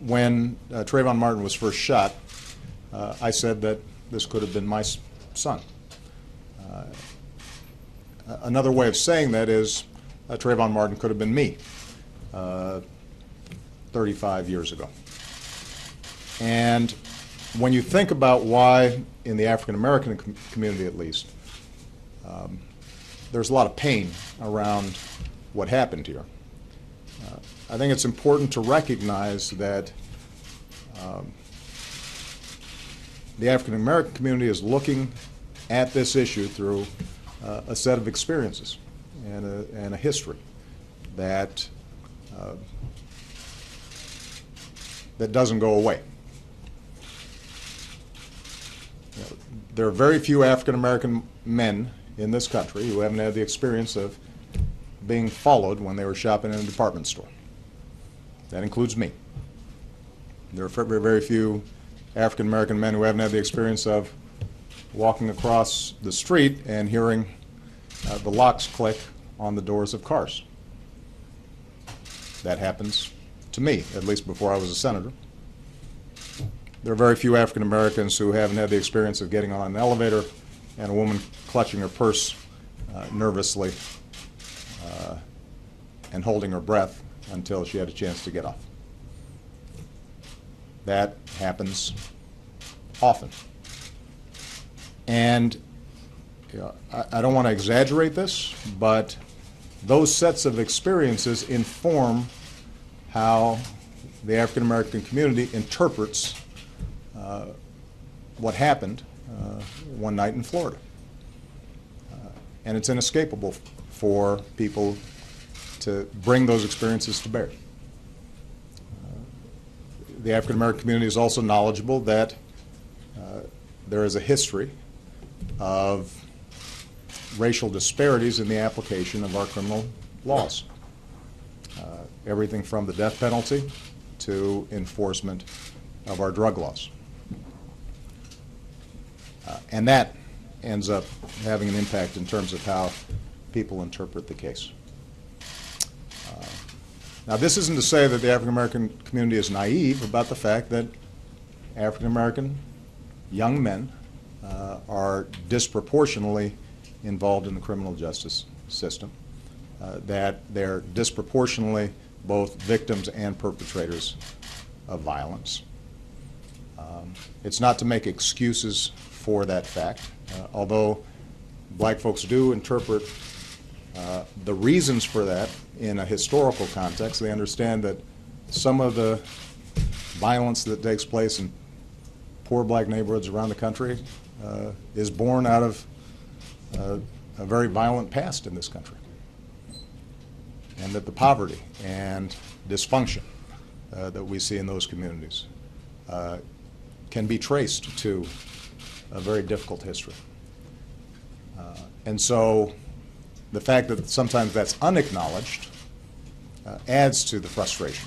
when Trayvon Martin was first shot, I said that this could have been my son. Another way of saying that is Trayvon Martin could have been me 35 years ago. And when you think about why, in the African American community at least, there's a lot of pain around what happened here, I think it's important to recognize that the African American community is looking at this issue through a set of experiences and a history that that doesn't go away. You know, there are very few African American men in this country who haven't had the experience of being followed when they were shopping in a department store. That includes me. There are very few African American men who haven't had the experience of walking across the street and hearing the locks click on the doors of cars. That happens to me, at least before I was a senator. There are very few African Americans who haven't had the experience of getting on an elevator and a woman clutching her purse nervously and holding her breath until she had a chance to get off. That happens often. And you know, I don't want to exaggerate this, but those sets of experiences inform how the African American community interprets what happened one night in Florida. And it's inescapable for people to bring those experiences to bear. The African American community is also knowledgeable that there is a history of racial disparities in the application of our criminal laws. Everything from the death penalty to enforcement of our drug laws. And that ends up having an impact in terms of how people interpret the case. Now, this isn't to say that the African American community is naive about the fact that African American young men are disproportionately involved in the criminal justice system, that they're disproportionately both victims and perpetrators of violence. It's not to make excuses for that fact, although black folks do interpret the reasons for that in a historical context. They understand that some of the violence that takes place in poor black neighborhoods around the country is born out of a very violent past in this country, and that the poverty and dysfunction that we see in those communities can be traced to a very difficult history. And so the fact that sometimes that's unacknowledged adds to the frustration.